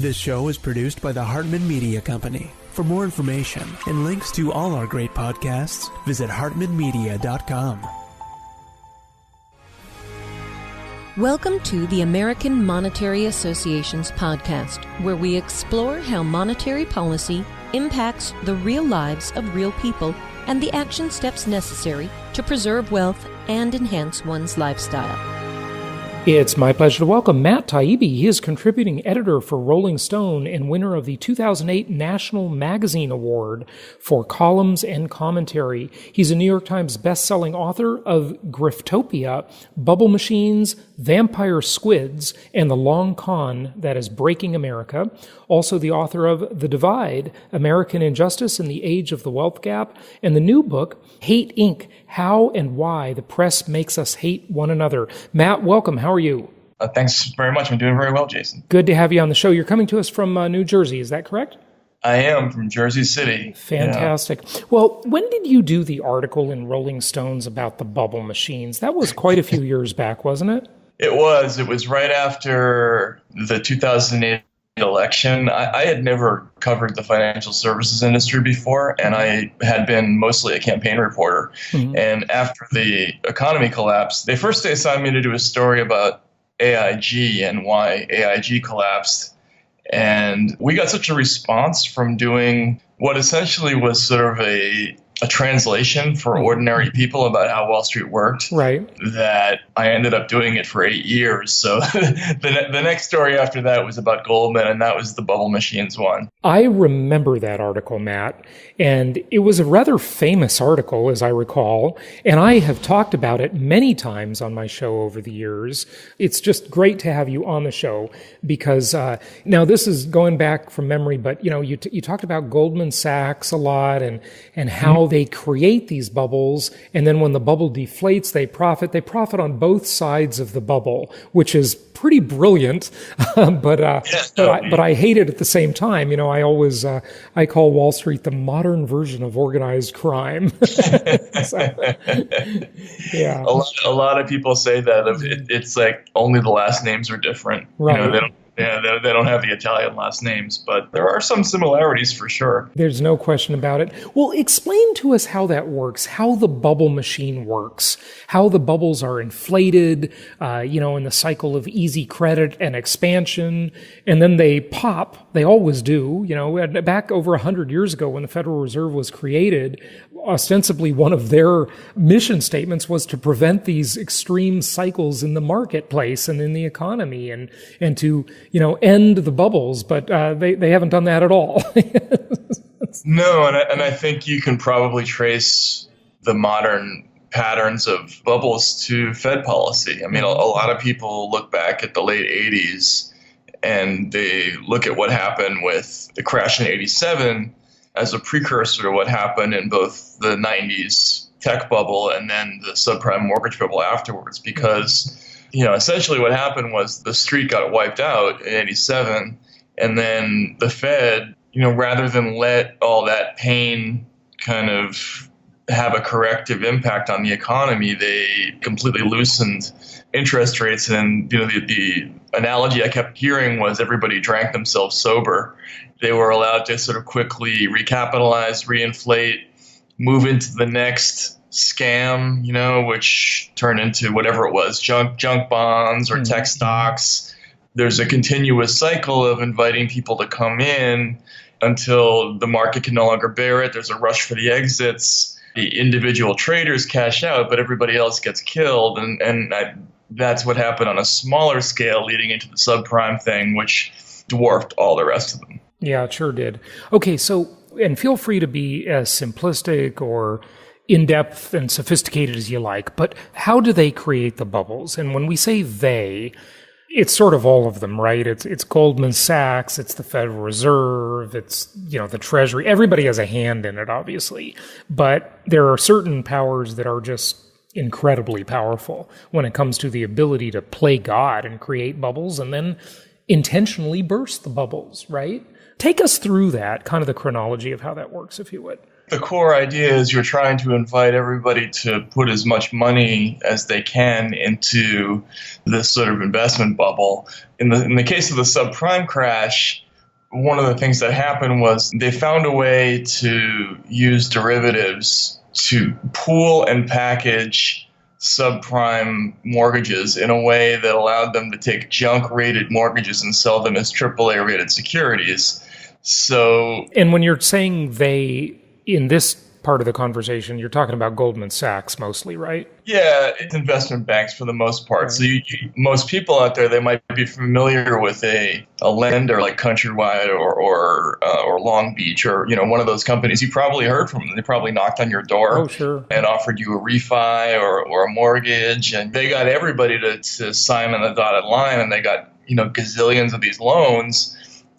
This show is produced by the Hartman Media Company. For more information and links to all our great podcasts, visit hartmanmedia.com. Welcome to the American Monetary Association's podcast, where we explore how monetary policy impacts the real lives of real people and the action steps necessary to preserve wealth and enhance one's lifestyle. It's my pleasure to welcome Matt Taibbi. He is contributing editor for Rolling Stone and winner of the 2008 National Magazine Award for columns and commentary. He's a New York Times best-selling author of Griftopia, Bubble Machines, Vampire Squids, and the Long Con that is Breaking America. Also the author of The Divide, American Injustice in the Age of the Wealth Gap, and the new book, Hate Inc., How and Why the Press Makes Us Hate One Another. Matt, welcome. How are you? Thanks very much. I'm doing very well, Jason. Good to have you on the show. You're coming to us from New Jersey, is that correct? I am from Jersey City. Fantastic. Yeah. Well, when did you do the article in Rolling Stones about the bubble machines? That was quite a few years back, wasn't it? It was. It was right after the 2008 election. I had never covered the financial services industry before, and I had been mostly a campaign reporter. Mm-hmm. And after the economy collapsed, they first assigned me to do a story about AIG and why AIG collapsed. And we got such a response from doing what essentially was sort of a translation for ordinary people about how Wall Street worked, right, that I ended up doing it for 8 years. So the next story after that was about Goldman, and that was the bubble machines one. I remember that article, Matt, and it was a rather famous article, as I recall, and I have talked about it many times on my show over the years. It's just great to have you on the show because now this is going back from memory, but you talked about Goldman Sachs a lot and how they create these bubbles, and then when the bubble deflates, they profit. They profit on both sides of the bubble, which is pretty brilliant, but I hate it at the same time. I always I call Wall Street the modern version of organized crime. So, yeah, a lot of people say that it's like only the last names are different. Right. They don't have the Italian last names, but there are some similarities for sure. There's no question about it. Well, explain to us how that works, how the bubble machine works, how the bubbles are inflated, in the cycle of easy credit and expansion, and then they pop. They always do. Back over 100 years ago when the Federal Reserve was created, ostensibly one of their mission statements was to prevent these extreme cycles in the marketplace and in the economy and to end the bubbles, but they haven't done that at all. No, and I think you can probably trace the modern patterns of bubbles to Fed policy. I mean, a lot of people look back at the late 80s and they look at what happened with the crash in 87 as a precursor to what happened in both the 90s tech bubble and then the subprime mortgage bubble afterwards, because essentially what happened was the street got wiped out in 87, and then the Fed, rather than let all that pain kind of have a corrective impact on the economy, they completely loosened interest rates. And, the analogy I kept hearing was everybody drank themselves sober. They were allowed to sort of quickly recapitalize, reinflate, move into the next scam, which turned into whatever it was, junk bonds or tech stocks. There's a continuous cycle of inviting people to come in until the market can no longer bear it. There's a rush for the exits. The individual traders cash out, but everybody else gets killed. And that's what happened on a smaller scale leading into the subprime thing, which dwarfed all the rest of them. Yeah, it sure did. Okay, so, and feel free to be as simplistic or in-depth and sophisticated as you like, but how do they create the bubbles? And when we say they, it's sort of all of them, right? It's Goldman Sachs, it's the Federal Reserve, it's, the Treasury. Everybody has a hand in it, obviously. But there are certain powers that are just incredibly powerful when it comes to the ability to play God and create bubbles and then intentionally burst the bubbles, right? Take us through that, kind of the chronology of how that works, if you would. The core idea is you're trying to invite everybody to put as much money as they can into this sort of investment bubble. In the case of the subprime crash, one of the things that happened was they found a way to use derivatives to pool and package subprime mortgages in a way that allowed them to take junk-rated mortgages and sell them as AAA-rated securities. So, and when you're saying they, in this part of the conversation, you're talking about Goldman Sachs mostly, right? Yeah, it's investment banks for the most part. Right. So most people out there, they might be familiar with a lender like Countrywide or Long Beach or one of those companies. You probably heard from them. They probably knocked on your door and offered you a refi or a mortgage, and they got everybody to sign on the dotted line, and they got gazillions of these loans.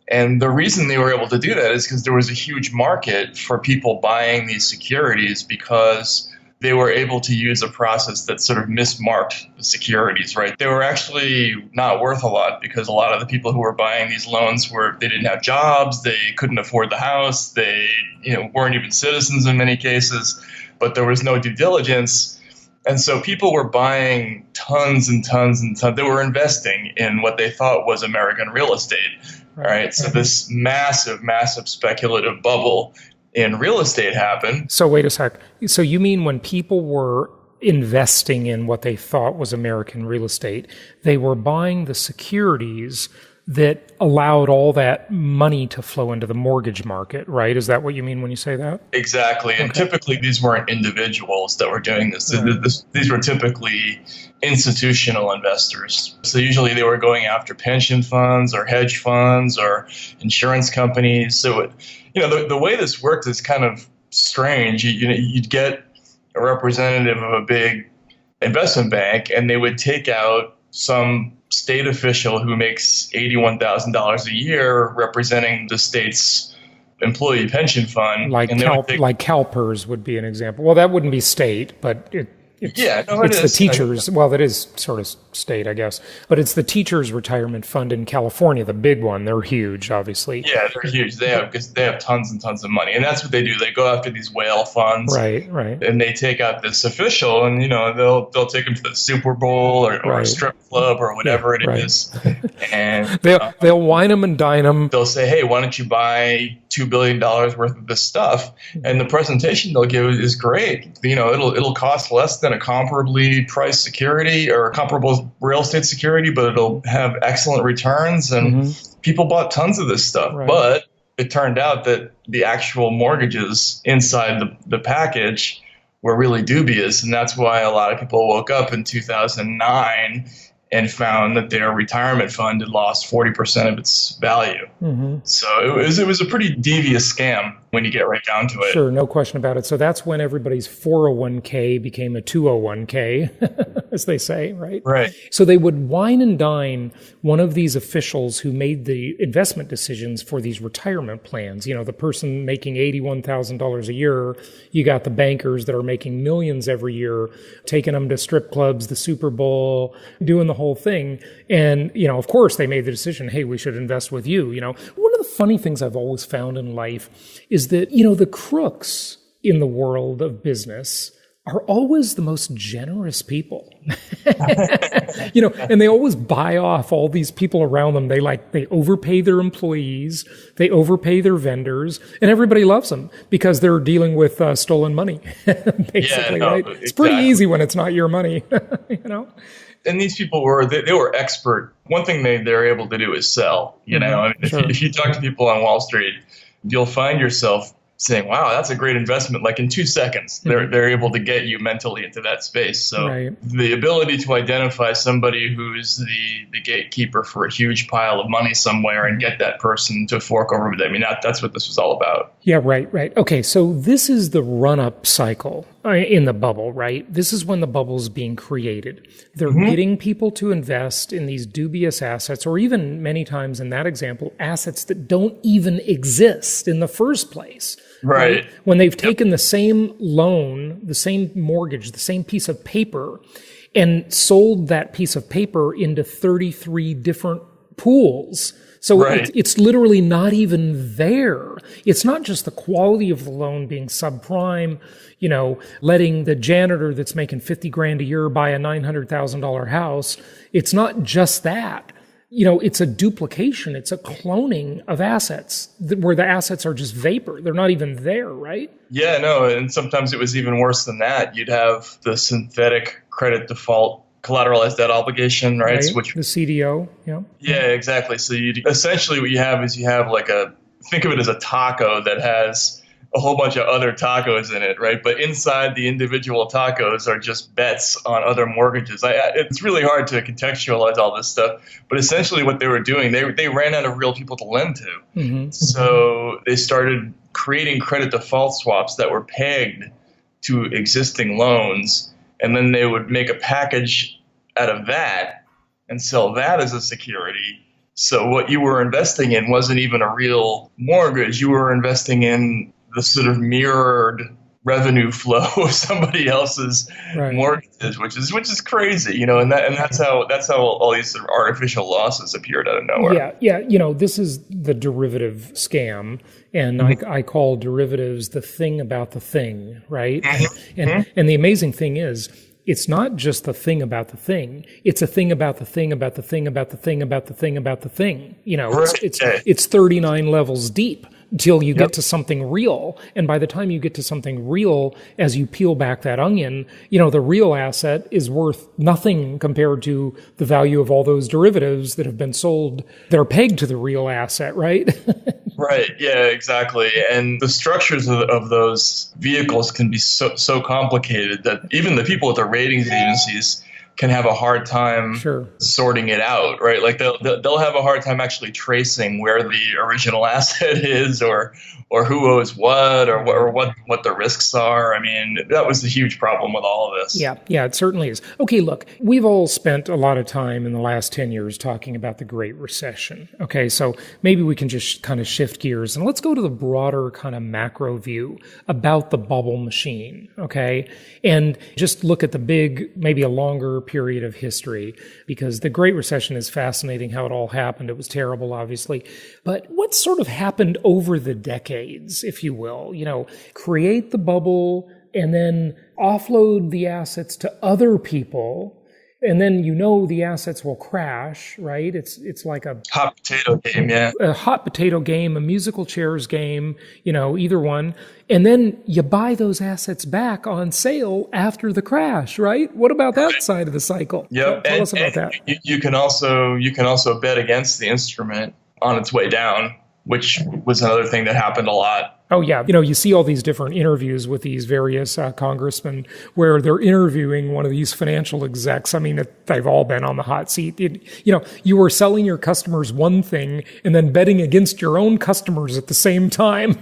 And the reason they were able to do that is because there was a huge market for people buying these securities because they were able to use a process that sort of mismarked the securities, right? They were actually not worth a lot because a lot of the people who were buying these loans they didn't have jobs, they couldn't afford the house, they weren't even citizens in many cases, but there was no due diligence. And so people were buying tons and tons and tons. They were investing in what they thought was American real estate. Right. So this massive, massive speculative bubble in real estate happened. So wait a sec. So you mean when people were investing in what they thought was American real estate, they were buying the securities that allowed all that money to flow into the mortgage market, right? Is that what you mean when you say that? Exactly. And typically these weren't individuals that were doing this. Right. These were typically institutional investors. So usually they were going after pension funds or hedge funds or insurance companies. So the way this worked is kind of strange. You'd get a representative of a big investment bank, and they would take out some state official who makes $81,000 a year representing the state's employee pension fund. Like CalPERS would be an example. Well, that wouldn't be state, but it's the teachers. Well, that is sort of state, I guess. But it's the teachers' retirement fund in California, the big one. They're huge, obviously. Yeah, they're huge. They have tons and tons of money. And that's what they do. They go after these whale funds. Right. And they take out this official, and they'll take him to the Super Bowl or a strip club or whatever it is. And they'll wine them and dine them. They'll say, hey, why don't you buy $2 billion worth of this stuff? And the presentation they'll give is great. It'll cost less than a comparably priced security or a comparable real estate security, but it'll have excellent returns. And people bought tons of this stuff. Right. But it turned out that the actual mortgages inside the package were really dubious. And that's why a lot of people woke up in 2009 and found that their retirement fund had lost 40% of its value. So it was a pretty devious scam when you get right down to it. Sure, no question about it. So that's when everybody's 401k became a 201k, as they say, right? Right. So they would wine and dine one of these officials who made the investment decisions for these retirement plans. The person making $81,000 a year, you got the bankers that are making millions every year, taking them to strip clubs, the Super Bowl, doing the whole thing. And, of course they made the decision, hey, we should invest with you. One of the funny things I've always found in life is that, the crooks in the world of business are always the most generous people. And they always buy off all these people around them. They overpay their employees, they overpay their vendors, and everybody loves them because they're dealing with stolen money, basically, right? Exactly. It's pretty easy when it's not your money, And these people were expert. One thing they're able to do is sell. If you talk to people on Wall Street, you'll find yourself saying, wow, that's a great investment. Like in 2 seconds, they're able to get you mentally into that space. So the ability to identify somebody who's the gatekeeper for a huge pile of money somewhere and get that person to fork over with it. I mean, that's what this was all about. Yeah, right. Okay, so this is the run-up cycle in the bubble, right? This is when the bubble's being created. They're getting people to invest in these dubious assets, or even many times in that example, assets that don't even exist in the first place. Right. When they've taken the same loan, the same mortgage, the same piece of paper, and sold that piece of paper into 33 different pools. So it's literally not even there. It's not just the quality of the loan being subprime, letting the janitor that's making $50,000 a year buy a $900,000 house. It's not just that. it's a duplication. It's a cloning of assets where the assets are just vapor. They're not even there, right? Yeah, no. And sometimes it was even worse than that. You'd have the synthetic credit default collateralized debt obligation, right? Which the CDO. Yeah. Yeah, exactly. So essentially what you have is think of it as a taco that has a whole bunch of other tacos in it, right? But inside the individual tacos are just bets on other mortgages. It's really hard to contextualize all this stuff, but essentially what they were doing, they ran out of real people to lend to. Mm-hmm. So they started creating credit default swaps that were pegged to existing loans, and then they would make a package out of that and sell that as a security. So what you were investing in wasn't even a real mortgage. You were investing in the sort of mirrored revenue flow of somebody else's mortgages, which is crazy, and that's how all these sort of artificial losses appeared out of nowhere. Yeah. This is the derivative scam, and I call derivatives the thing about the thing, right? Mm-hmm. And the amazing thing is, it's not just the thing about the thing. It's a thing about the thing about the thing about the thing about the thing about the thing. It's 39 levels deep until you get to something real. And by the time you get to something real, as you peel back that onion, the real asset is worth nothing compared to the value of all those derivatives that have been sold that are pegged to the real asset, right? Right. Yeah, exactly. And the structures of those vehicles can be so complicated that even the people at the ratings agencies can have a hard time sorting it out, right? Like they'll have a hard time actually tracing where the original asset is, or who owes what, or what the risks are. I mean, that was the huge problem with all of this. Yeah, it certainly is. Okay, look, we've all spent a lot of time in the last 10 years talking about the Great Recession. Okay, so maybe we can just kind of shift gears and let's go to the broader kind of macro view about the bubble machine, okay? And just look at the big, maybe a longer period of history, because the Great Recession is fascinating how it all happened. It was terrible, obviously. But what sort of happened over the decades, if you will? Create the bubble and then offload the assets to other people. And then the assets will crash, right? It's like a hot potato game, yeah. A hot potato game, a musical chairs game, either one. And then you buy those assets back on sale after the crash, right? What about that side of the cycle? Yep. Tell us about that. You can also bet against the instrument on its way down, which was another thing that happened a lot. Oh, yeah. You see all these different interviews with these various congressmen where they're interviewing one of these financial execs. I mean, they've all been on the hot seat. You were selling your customers one thing and then betting against your own customers at the same time.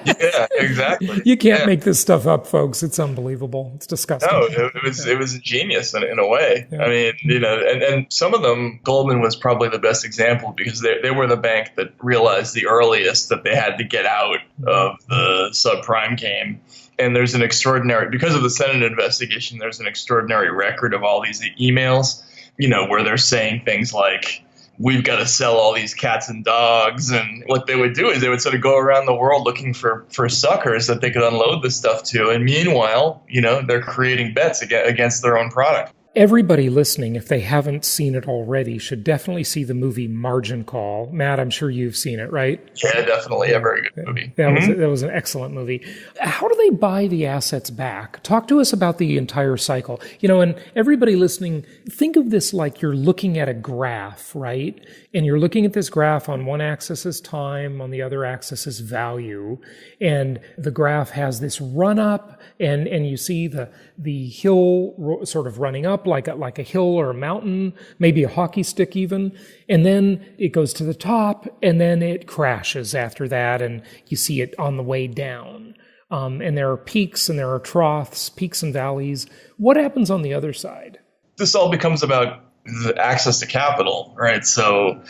Yeah, exactly. You can't make this stuff up, folks. It's unbelievable. It's disgusting. No, it was genius in a way. Yeah. I mean, and some of them, Goldman was probably the best example because they were the bank that realized the earliest that they had to get out of the subprime game. And there's because of the Senate investigation, there's an extraordinary record of all these emails, where they're saying things like, we've got to sell all these cats and dogs. And what they would do is they would sort of go around the world looking for suckers that they could unload this stuff to. And meanwhile, they're creating bets against their own product. Everybody listening, if they haven't seen it already, should definitely see the movie Margin Call. Matt, I'm sure you've seen it, right? Yeah, definitely. A very good movie. That was an excellent movie. How do they buy the assets back? Talk to us about the entire cycle. And everybody listening, think of this like you're looking at a graph, right? And you're looking at this graph on one axis is time, on the other axis is value. And the graph has this run up, and you see the hill sort of running up like a hill or a mountain, maybe a hockey stick even. And then it goes to the top, and then it crashes after that, and you see it on the way down. And there are peaks and there are troughs, peaks and valleys. What happens on the other side? This all becomes about the access to capital, right? So,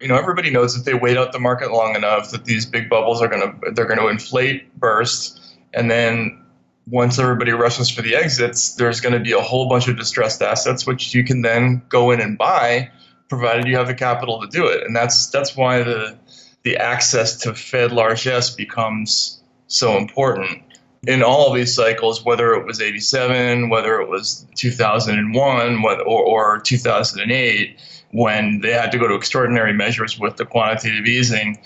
everybody knows if they wait out the market long enough that these big bubbles they're going to inflate, burst, and then once everybody rushes for the exits, there's going to be a whole bunch of distressed assets, which you can then go in and buy, provided you have the capital to do it. And that's why the access to Fed largesse becomes so important. In all of these cycles, whether it was 87, whether it was 2001, or 2008, when they had to go to extraordinary measures with the quantitative easing,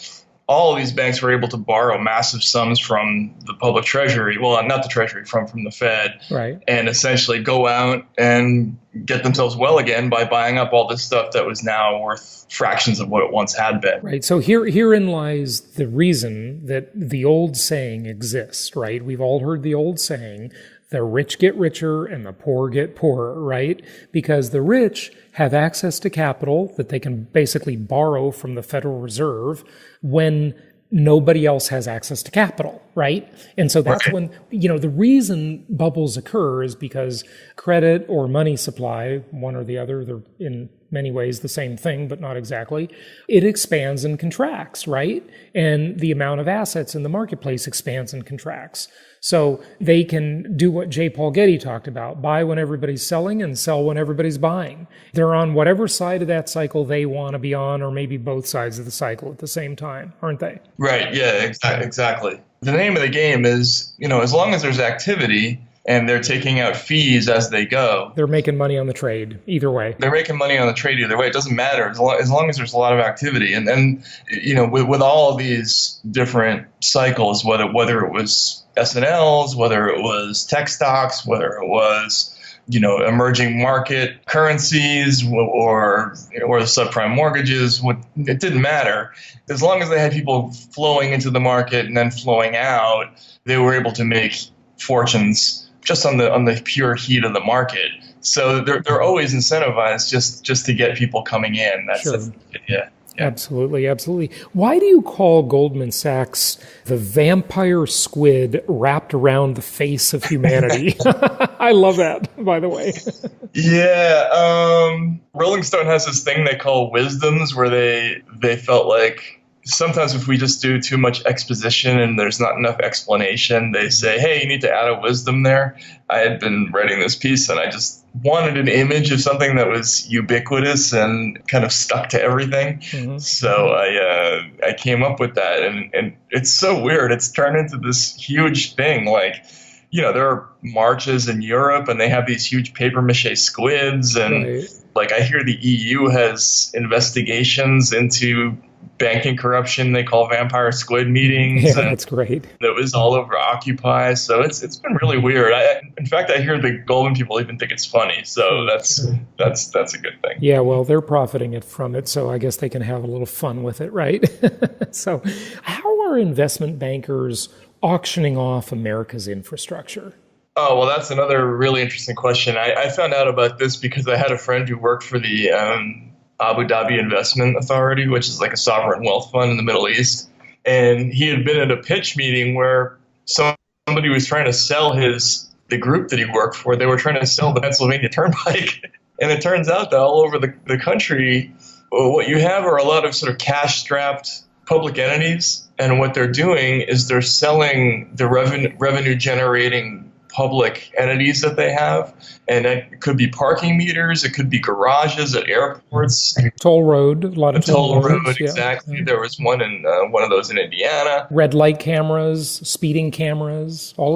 all of these banks were able to borrow massive sums from the public treasury. Well, not the treasury, from the Fed. Right. And essentially go out and get themselves well again by buying up all this stuff that was now worth fractions of what it once had been. Right. So herein lies the reason that the old saying exists, right? We've all heard the old saying, the rich get richer and the poor get poorer, right? Because the rich have access to capital that they can basically borrow from the Federal Reserve when nobody else has access to capital, right? And so that's when, the reason bubbles occur is because credit or money supply, one or the other, they're in many ways the same thing, but not exactly, it expands and contracts, right? And the amount of assets in the marketplace expands and contracts. So they can do what J. Paul Getty talked about, buy when everybody's selling and sell when everybody's buying. They're on whatever side of that cycle they want to be on, or maybe both sides of the cycle at the same time, aren't they? Right, yeah, exactly. The name of the game is, as long as there's activity and they're taking out fees as they go. They're making money on the trade either way. They're making money on the trade either way. It doesn't matter as long as there's a lot of activity. And with all of these different cycles, whether it was S&Ls, whether it was tech stocks, whether it was emerging market currencies or the subprime mortgages, it didn't matter. As long as they had people flowing into the market and then flowing out, they were able to make fortunes just on the pure heat of the market. So they're always incentivized just to get people coming in. That's yeah. Absolutely, absolutely. Why do you call Goldman Sachs the vampire squid wrapped around the face of humanity? I love that, by the way. Yeah. Rolling Stone has this thing they call wisdoms, where they felt like sometimes if we just do too much exposition and there's not enough explanation, they say, hey, you need to add a wisdom there. I had been writing this piece and I just wanted an image of something that was ubiquitous and kind of stuck to everything. Mm-hmm. So I came up with that. And it's so weird. It's turned into this huge thing. Like, there are marches in Europe and they have these huge paper mache squids. And like I hear the EU has investigations into banking corruption they call vampire squid meetings. Yeah, that's great. It was all over Occupy. So it's been really weird. In fact, I hear the Goldman people even think it's funny. So that's a good thing. Yeah, well, they're profiting from it. So I guess they can have a little fun with it, right? So how are investment bankers auctioning off America's infrastructure? Oh, well, that's another really interesting question. I found out about this because I had a friend who worked for the Abu Dhabi Investment Authority, which is like a sovereign wealth fund in the Middle East. And he had been at a pitch meeting where somebody was trying to sell the group that he worked for. They were trying to sell the Pennsylvania Turnpike. And it turns out that all over the country, what you have are a lot of sort of cash-strapped public entities. And what they're doing is they're selling the revenue-generating public entities that they have. And it could be parking meters, it could be garages at airports. Toll road, a lot of toll road, exactly. Yeah. There was one in one of those in Indiana. Red light cameras, speeding cameras, all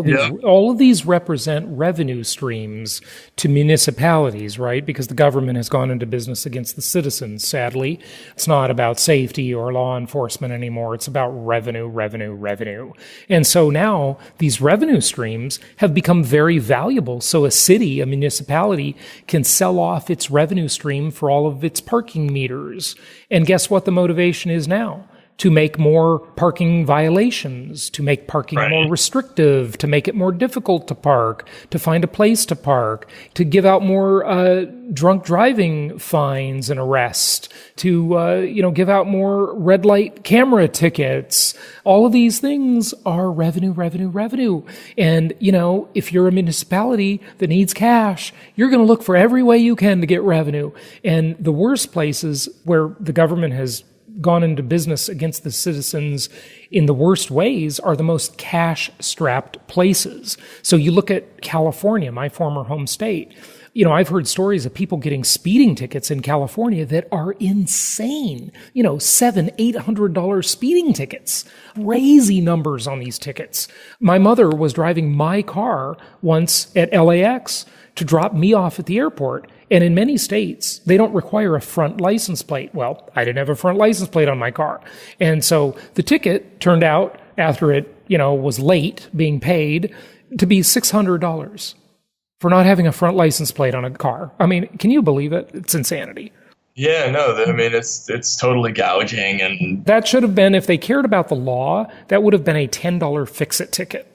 of these represent revenue streams to municipalities, right? Because the government has gone into business against the citizens, sadly. It's not about safety or law enforcement anymore. It's about revenue. And so now these revenue streams have become very valuable. So a city, a municipality, can sell off its revenue stream for all of its parking meters. And guess what the motivation is now? To make more parking violations, to make parking more restrictive, to make it more difficult to park, to find a place to park, to give out more drunk driving fines and arrests, to give out more red light camera tickets. All of these things are revenue. And, if you're a municipality that needs cash, you're going to look for every way you can to get revenue. And the worst places where the government has gone into business against the citizens in the worst ways are the most cash-strapped places. So you look at California, my former home state. I've heard stories of people getting speeding tickets in California that are insane. $700, $800 speeding tickets. Crazy numbers on these tickets. My mother was driving my car once at LAX to drop me off at the airport. And in many states, they don't require a front license plate. Well, I didn't have a front license plate on my car. And so the ticket turned out, after it, was late being paid, to be $600 for not having a front license plate on a car. I mean, can you believe it? It's insanity. Yeah, no, I mean, it's totally gouging. And that should have been, if they cared about the law, that would have been a $10 fix-it ticket.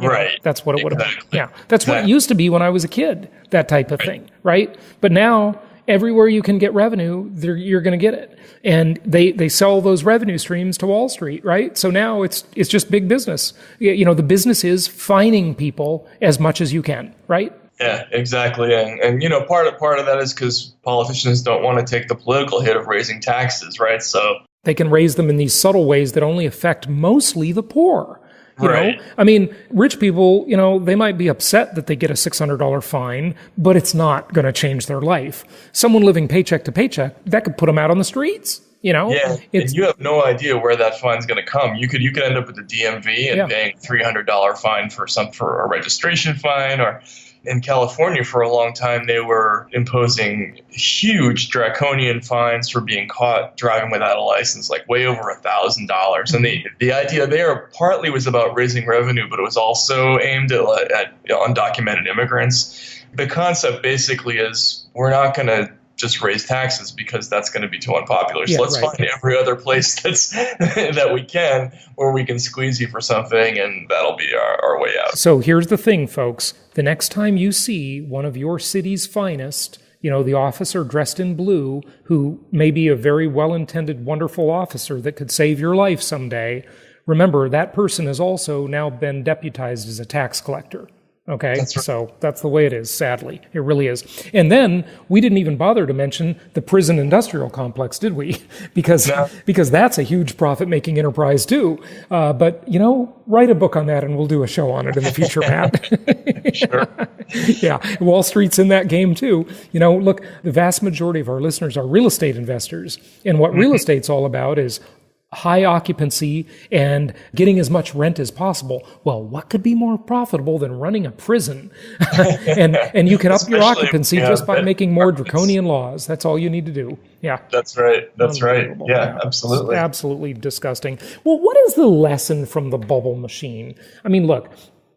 Right. That's what it would have been. Yeah. That's what it used to be when I was a kid, that type of thing, right? But now, everywhere you can get revenue, you're going to get it. And they sell those revenue streams to Wall Street, right? So now it's just big business. The business is fining people as much as you can, right? Yeah, exactly. And part of that is because politicians don't want to take the political hit of raising taxes, right? So they can raise them in these subtle ways that only affect mostly the poor. You know? I mean, rich people, they might be upset that they get a $600 fine, but it's not going to change their life. Someone living paycheck to paycheck, that could put them out on the streets. Yeah, and you have no idea where that fine's going to come. You could end up with the DMV and paying $300 fine for a registration fine. Or in California, for a long time, they were imposing huge draconian fines for being caught driving without a license, like way over $1,000. And the idea there partly was about raising revenue, but it was also aimed at undocumented immigrants. The concept basically is we're not going to just raise taxes because that's going to be too unpopular. So let's find every other place that we can where we can squeeze you for something, and that'll be our way out. So here's the thing, folks. The next time you see one of your city's finest, the officer dressed in blue, who may be a very well-intended, wonderful officer that could save your life someday, remember that person has also now been deputized as a tax collector. Okay, that's right. So that's the way it is, sadly. It really is. And then we didn't even bother to mention the prison industrial complex, did we? Because that's a huge profit-making enterprise too. But, write a book on that and we'll do a show on it in the future, Matt. Sure. Yeah, Wall Street's in that game too. Look, the vast majority of our listeners are real estate investors. And what real estate's all about is high occupancy and getting as much rent as possible. Well, what could be more profitable than running a prison? and you can up your occupancy just by making more draconian laws. That's all you need to do. Yeah. That's right. Yeah, absolutely. It's absolutely disgusting. Well, what is the lesson from the bubble machine? I mean, look,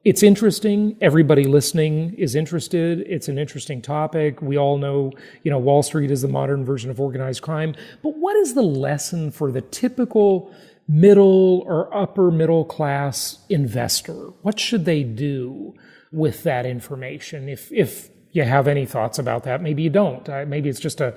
it's interesting. Everybody listening is interested. It's an interesting topic. We all know, Wall Street is the modern version of organized crime. But what is the lesson for the typical middle or upper middle class investor? What should they do with that information? If you have any thoughts about that, maybe you don't. Maybe it's just a,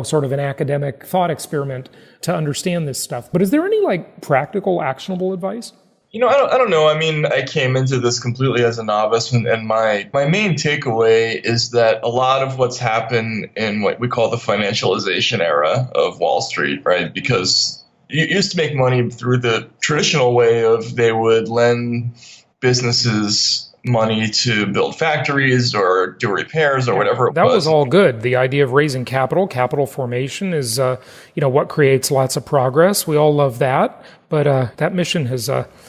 sort of an academic thought experiment to understand this stuff. But is there any practical, actionable advice? I don't know. I mean, I came into this completely as a novice, and my main takeaway is that a lot of what's happened in what we call the financialization era of Wall Street, right? Because you used to make money through the traditional way of they would lend businesses money to build factories or do repairs or whatever it was. That was all good. The idea of raising capital formation is, what creates lots of progress. We all love that. But that mission has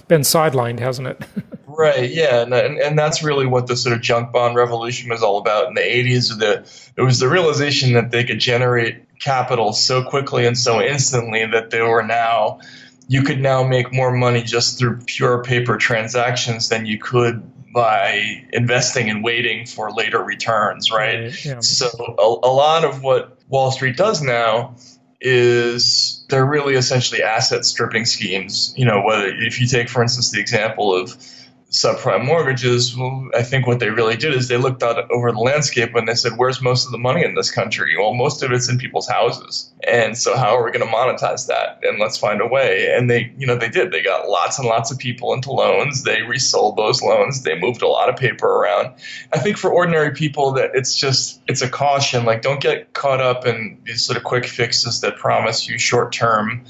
been sidelined, hasn't it? Right, yeah. And that's really what the sort of junk bond revolution was all about in the 80s. It was the realization that they could generate capital so quickly and so instantly that you could now make more money just through pure paper transactions than you could by investing and waiting for later returns, right? Yeah. So a lot of what Wall Street does now is they're really essentially asset stripping schemes. Whether if you take, for instance, the example of subprime mortgages, well, I think what they really did is they looked out over the landscape and they said, where's most of the money in this country? Well, most of it's in people's houses. And so how are we going to monetize that? And let's find a way. And they did. They got lots and lots of people into loans. They resold those loans. They moved a lot of paper around. I think for ordinary people that it's a caution, don't get caught up in these sort of quick fixes that promise you short-term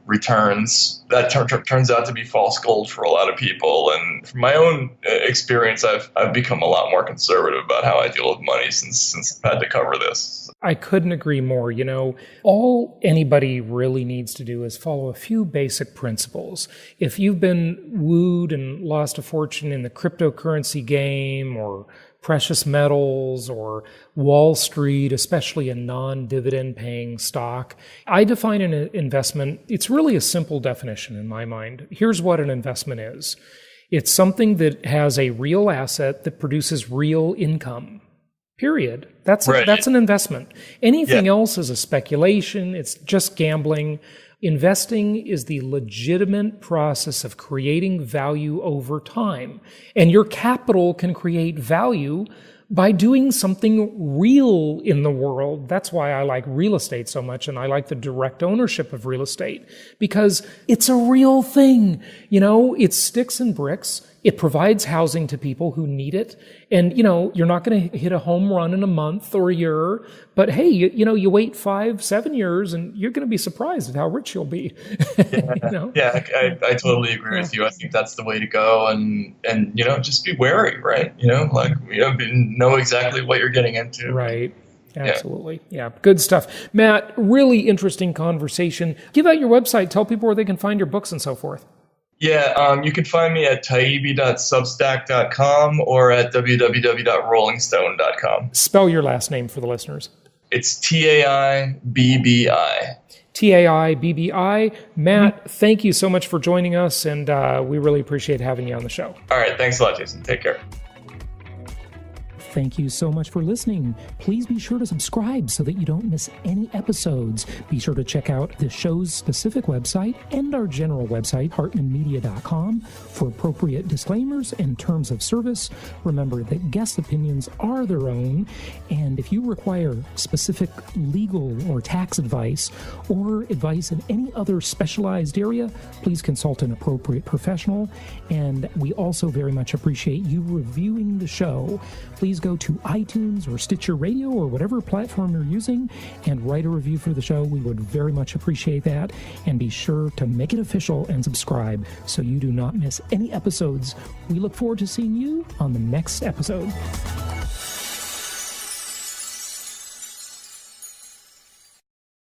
returns. That turns out to be false gold for a lot of people. And from my own experience, I've become a lot more conservative about how I deal with money since I've had to cover this. I couldn't agree more. All anybody really needs to do is follow a few basic principles. If you've been wooed and lost a fortune in the cryptocurrency game or precious metals or Wall Street, especially a non-dividend paying stock. I define an investment, it's really a simple definition in my mind. Here's what an investment is. It's something that has a real asset that produces real income. Period. That's an investment. Anything else is a speculation. It's just gambling. Investing is the legitimate process of creating value over time. And your capital can create value by doing something real in the world. That's why I like real estate so much, and I like the direct ownership of real estate, because it's a real thing. You know, it's sticks and bricks. It provides housing to people who need it. And, you know, you're not going to hit a home run in a month or a year, but hey, you wait 5-7 years and you're going to be surprised at how rich you'll be. You know? Yeah, I totally agree with you. I think that's the way to go. And, you know, just be wary, right? You know, like, you know exactly what you're getting into. Right. Absolutely. Yeah. Good stuff. Matt, really interesting conversation. Give out your website. Tell people where they can find your books and so forth. Yeah, you can find me at taibbi.substack.com or at www.rollingstone.com. Spell your last name for the listeners. It's Taibbi. Taibbi. Matt, thank you so much for joining us, and we really appreciate having you on the show. All right. Thanks a lot, Jason. Take care. Thank you so much for listening. Please be sure to subscribe so that you don't miss any episodes. Be sure to check out the show's specific website and our general website, hartmanmedia.com, for appropriate disclaimers and terms of service. Remember that guest opinions are their own, and if you require specific legal or tax advice or advice in any other specialized area, please consult an appropriate professional. And we also very much appreciate you reviewing the show. Please go to iTunes or Stitcher Radio or whatever platform you're using and write a review for the show. We would very much appreciate that. And be sure to make it official and subscribe so you do not miss any episodes. We look forward to seeing you on the next episode.